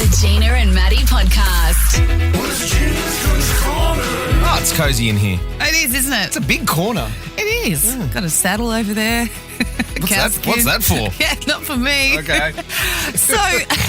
The Gina and Matty podcast. Oh, it's cozy in here. It is, isn't it? It's a big corner. It is. Got a saddle over there. What's that for? Yeah, not for me. Okay. So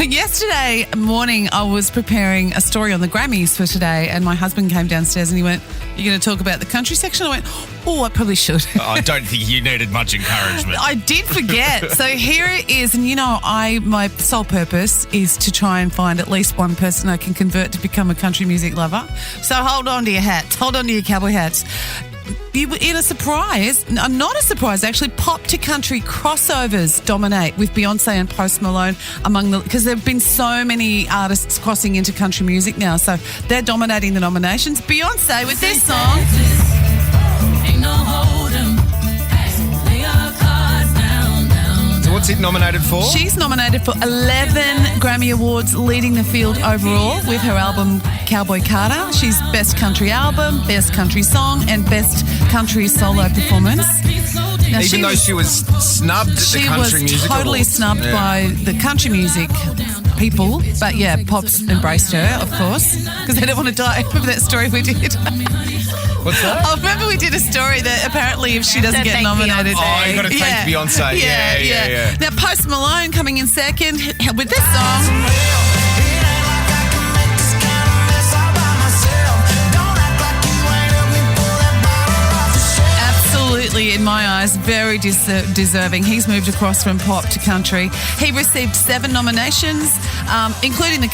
yesterday morning I was preparing a story on the Grammys for today, and my husband came downstairs and he went, "You're going to talk about the country section?" I went, "Oh, I probably should." I don't think you needed much encouragement. I did forget. So here it is. And, my sole purpose is to try and find at least one person I can convert to become a country music lover. So hold on to your hats. Hold on to your cowboy hats. In a surprise, not a surprise actually, pop to country crossovers dominate with Beyonce and Post Malone because there have been so many artists crossing into country music now. So they're dominating the nominations. Beyonce with this song. What's it nominated for? She's nominated for 11 Grammy Awards, leading the field overall with her album Cowboy Carter. She's Best Country Album, Best Country Song, and Best Country Solo Performance. Now, Even though she was snubbed at the Country Music She was totally Awards. snubbed by the country music people. But yeah, Pop's embraced her, of course, because they don't want to die. Remember that story we did? What's that? I remember we did a story that apparently if she doesn't get nominated... Oh, you got to thank Beyonce. Yeah. Now, Post Malone coming in second with this song. Absolutely, in my eyes, very deserving. He's moved across from pop to country. He received 7 nominations, including the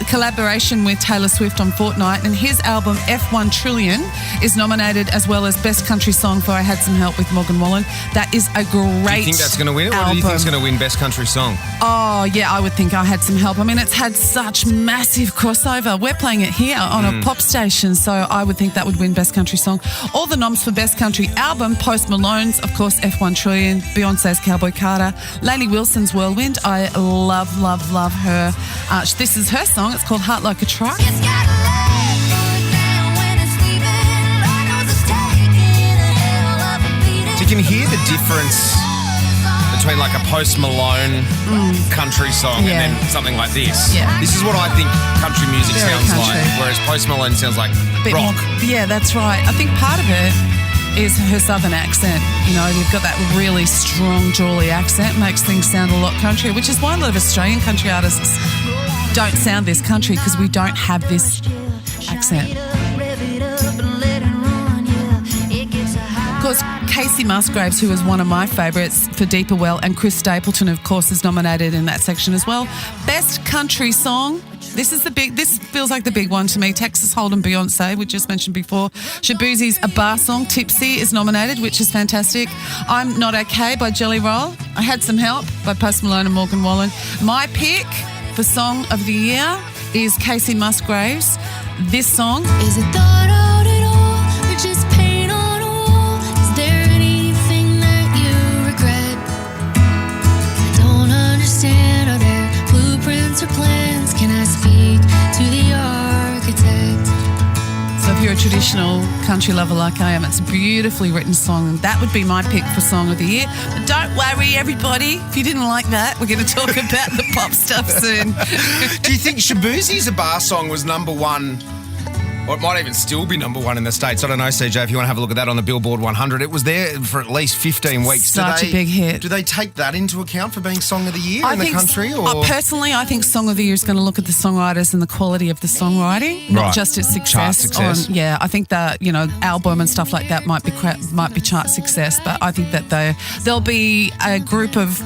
collaboration with Taylor Swift on Fortnite, and his album F1 Trillion is nominated as well as Best Country Song for I Had Some Help with Morgan Wallen. That is a great Do you think that's going to win it? Or do you think it's going to win Best Country Song? Oh, yeah, I would think I Had Some Help. I mean, it's had such massive crossover. We're playing it here on a pop station, so I would think that would win Best Country Song. All the noms for Best Country Album, Post Malone's, of course, F1 Trillion, Beyonce's Cowboy Carter, Lainey Wilson's Whirlwind. I love her. This is her song. It's called Heart Like a Truck. So you can hear the difference between like a Post Malone country song and then something like this. Yeah. This is what I think country music Very sounds country. like, whereas Post Malone sounds like rock. Yeah, that's right. I think part of it is her southern accent. You've got that really strong, jawly accent, makes things sound a lot country, which is why a lot of Australian country artists don't sound this country, because we don't have this accent. Of course, Casey Musgraves, who is one of my favourites for Deeper Well, and Chris Stapleton, of course, is nominated in that section as well. Best Country Song. This feels like the big one to me. Texas Hold'em, Beyonce, we just mentioned before. Shabuzi's A Bar Song, Tipsy, is nominated, which is fantastic. I'm Not Okay by Jelly Roll. I Had Some Help by Post Malone and Morgan Wallen. My pick for Song of the Year is Casey Musgraves. This song. Is it thought out at all, or just paint on a wall? Is there anything that you regret? I don't understand. Are there blueprints or plans? Can I speak to the architect? So if you're a traditional country lover like I am, it's a beautifully written song. That would be my pick for Song of the Year. But don't worry, everybody. If you didn't like that, we're going to talk about the pop stuff soon. Do you think Shabuzi's A Bar Song was number one? Or it might even still be number one in the States. I don't know, CJ, if you want to have a look at that on the Billboard 100. It was there for at least 15 weeks. Such a big hit. Do they take that into account for being Song of the Year in the country? Personally, I think Song of the Year is going to look at the songwriters and the quality of the songwriting, not just its success. Chart success. I think that, album and stuff like that might be chart success, but I think that there'll be a group of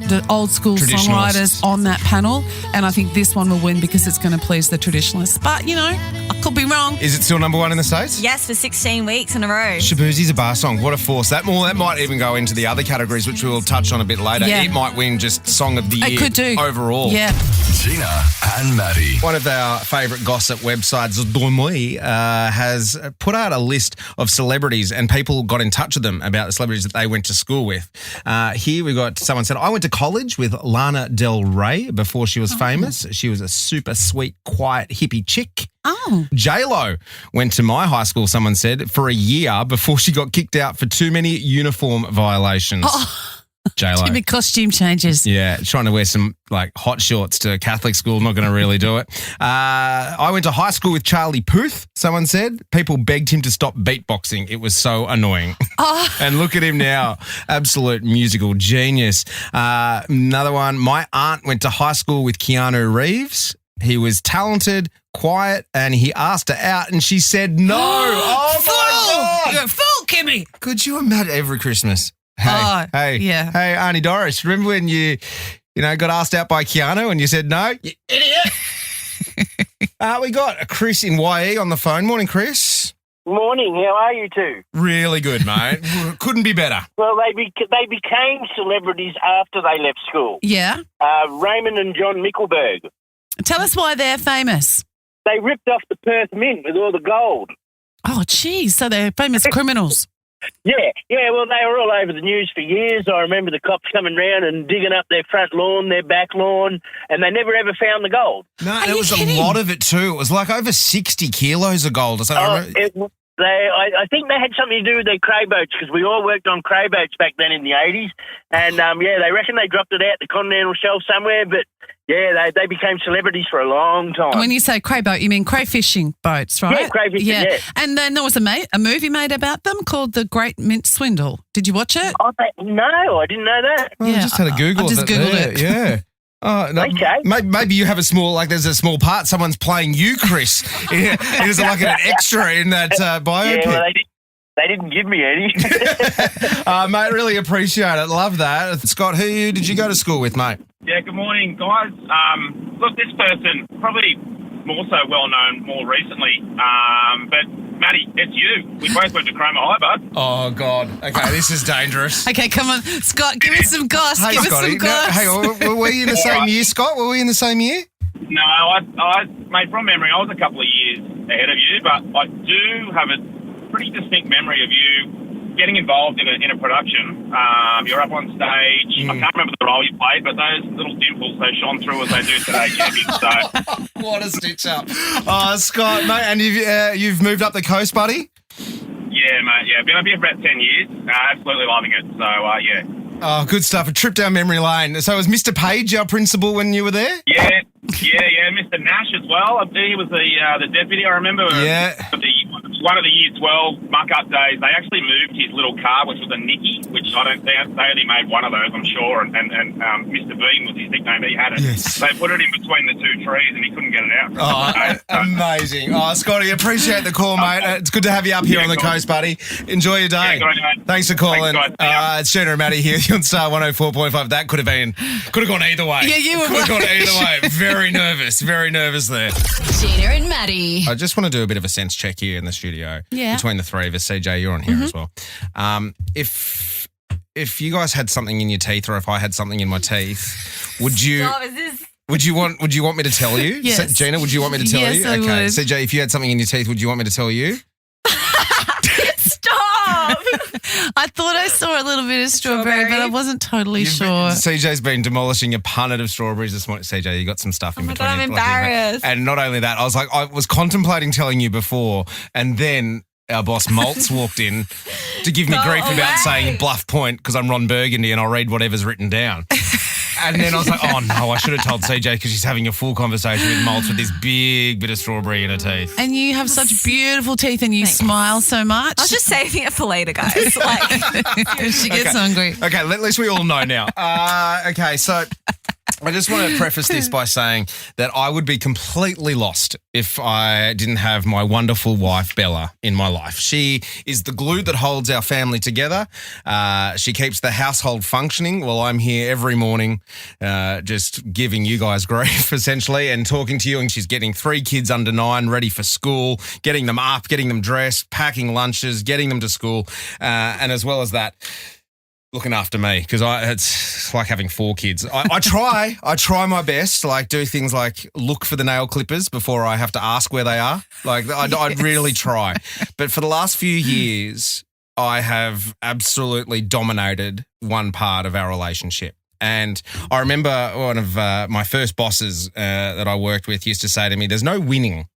the old school songwriters on that panel, and I think this one will win because it's going to please the traditionalists. But, I could be wrong. Is it still number one in the States? Yes, for 16 weeks in a row. Shabuzi's A Bar Song. What a force. That might even go into the other categories, which we will touch on a bit later. Yeah. It might win just Song of the Year. It could do. Overall. Yeah. Gina and Matty. One of our favourite gossip websites, Dormoy, has put out a list of celebrities, and people got in touch with them about the celebrities that they went to school with. Here we got someone said, I went to college with Lana Del Rey before she was famous. She was a super sweet, quiet, hippie chick. Oh. J-Lo went to my high school, someone said, for a year before she got kicked out for too many uniform violations. Oh. J-Lo. Too many costume changes. Yeah, trying to wear some like hot shorts to Catholic school, not going to really do it. I went to high school with Charlie Puth, someone said. People begged him to stop beatboxing. It was so annoying. Oh. And look at him now, absolute musical genius. Another one, my aunt went to high school with Keanu Reeves. He was talented, quiet, and he asked her out and she said no. Oh, my God. You're a fool, Kimmy. Could you imagine every Christmas? Hey, yeah. Hey, Auntie Doris, remember when you got asked out by Keanu and you said no? You idiot. We got Chris in YE on the phone. Morning, Chris. Morning. How are you two? Really good, mate. Couldn't be better. Well, they became celebrities after they left school. Yeah. Raymond and John Mickelberg. Tell us why they're famous. They ripped off the Perth Mint with all the gold. Oh, geez. So they're famous criminals. Yeah. Well, they were all over the news for years. I remember the cops coming round and digging up their front lawn, their back lawn, and they never ever found the gold. No, there was a lot of it too. It was like over 60 kilos of gold. I think they had something to do with their cray boats because we all worked on cray boats back then in the 80s. And, they reckon they dropped it out the continental shelf somewhere, but, yeah, they became celebrities for a long time. And when you say cray boat, you mean crayfishing boats, right? Yeah, crayfishing, yeah. And then there was a movie made about them called The Great Mint Swindle. Did you watch it? No, I didn't know that. I just had a Google I just of Googled it. Yeah. Oh, no, okay. Maybe you have there's a small part, someone's playing you, Chris. It is like an extra in that biopic. Yeah, well, they didn't give me any. Mate, really appreciate it. Love that. Scott, who did you go to school with, mate? Yeah, good morning, guys. Look, this person, probably more so well-known more recently, but Matty, it's you. We both went to Cromer High, bud. Oh, God. Okay, this is dangerous. Okay, come on. Scott, give us some goss. Hey, give Scotty. us some goss. Hey, were we in the same year, Scott? Were we in the same year? No, mate, from memory, I was a couple of years ahead of you, but I do have a pretty distinct memory of you getting involved in a production. You're up on stage. I can't remember the role you played, but those little dimples, they shone through as they do today, Jimmy. So, what a stitch up. Oh, Scott, mate, and you've moved up the coast, buddy? yeah, mate, yeah. Been up here for about 10 years. Absolutely loving it. So, yeah. Oh, good stuff. A trip down memory lane. So was Mr. Page our principal when you were there? Yeah. Mr. Nash as well. He was the deputy, I remember. Yeah. One of the year 12 muck-up days, they actually moved his little car, which was a Nicky, which they only made one of those, I'm sure, and Mr. Bean was his nickname, but he had it. Yes. They put it in between the two trees and he couldn't get it out. Oh, amazing. Oh, Scotty, appreciate the call, mate. It's good to have you up here on the coast, buddy. Enjoy your day. Yeah, good on you, mate. Thanks for calling. Thanks, guys. It's Gina and Matty here on Star 104.5. That could have gone either way. Yeah, you were Could have gone right. either way. Very nervous there. Gina and Matty. I just want to do a bit of a sense check here in the studio. Yeah. Between the three of us. CJ, you're on here as well. If you guys had something in your teeth, or if I had something in my teeth, would you? Stop, is this... Would you want me to tell you? Yes. Gina, would you want me to tell Yes, you? I Okay. would. CJ, if you had something in your teeth, would you want me to tell you? Stop! I thought I saw a little bit of strawberry, but I wasn't totally sure. CJ's been demolishing a punnet of strawberries this morning. CJ, you got some stuff in my between. God, I'm your teeth, mate. embarrassed. And not only that, I was contemplating telling you before, and then our boss Maltz walked in to give me Go grief about away. saying Bluff Point because I'm Ron Burgundy and I'll read whatever's written down. And then I was like, oh no, I should have told CJ because she's having a full conversation with Maltz with this big bit of strawberry in her teeth. And you have such beautiful teeth and you smile so much. I was just saving it for later, guys. Like, she gets hungry. Okay, at least we all know now. Okay, so I just want to preface this by saying that I would be completely lost if I didn't have my wonderful wife, Bella, in my life. She is the glue that holds our family together. She keeps the household functioning while I'm here every morning just giving you guys grief, essentially, and talking to you. And she's getting 3 kids under 9 ready for school, getting them up, getting them dressed, packing lunches, getting them to school. And as well as that, looking after me because it's like having 4 kids. I try my best, like do things like look for the nail clippers before I have to ask where they are. Like I'd really try. But for the last few years, I have absolutely dominated one part of our relationship. And I remember one of my first bosses that I worked with used to say to me, there's no winning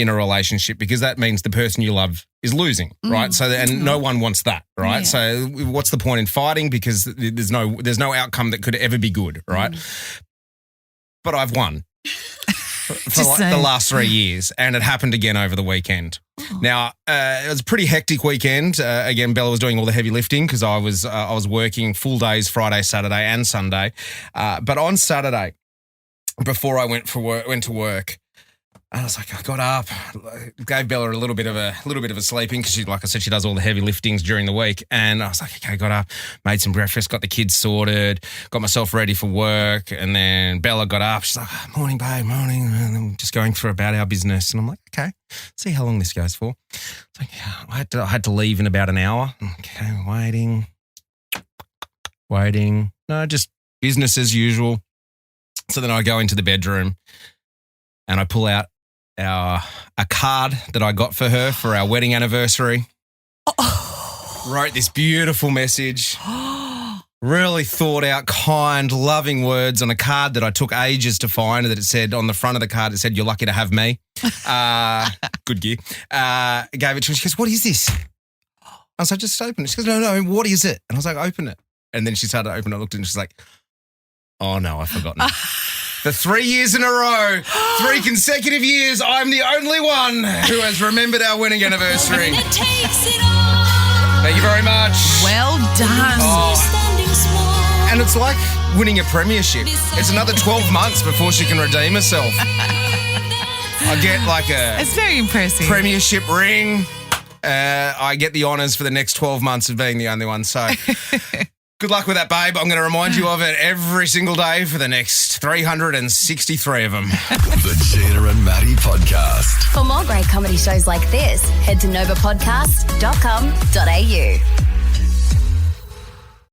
in a relationship because that means the person you love is losing, right? So, and no one wants that, right? So what's the point in fighting? Because there's no outcome that could ever be good, right? But I've won for the last 3 years, and it happened again over the weekend. Now, it was a pretty hectic weekend. Again, Bella was doing all the heavy lifting because I was working full days Friday, Saturday and Sunday. But on Saturday, before I went to work, I was like, I got up, gave Bella a little bit of a sleeping because she, like I said, she does all the heavy liftings during the week. And I was like, okay, got up, made some breakfast, got the kids sorted, got myself ready for work. And then Bella got up. She's like, morning, babe, morning. And I'm just going through about our business. And I'm like, okay, see how long this goes for. It's like, yeah, I had to leave in about an hour. Okay, waiting. No, just business as usual. So then I go into the bedroom and I pull out a card that I got for her for our wedding anniversary. Wrote this beautiful message. Really thought out, kind, loving words on a card that I took ages to find. That it said on the front of the card, it said, "You're lucky to have me." Good gear. Gave it to her. She goes, "What is this?" I was like, "Just open it." She goes, "No, what is it?" And I was like, "Open it." And then she started to open it, looked at it, and she's like, "Oh no, I've forgotten." For 3 years in a row, 3 consecutive years, I'm the only one who has remembered our wedding anniversary. Thank you very much. Well done. And it's like winning a premiership. It's another 12 months before she can redeem herself. I get like It's very impressive. premiership ring. I get the honours for the next 12 months of being the only one. So good luck with that, babe. I'm going to remind you of it every single day for the next 363 of them. The Gina and Matty Podcast. For more great comedy shows like this, head to novapodcast.com.au.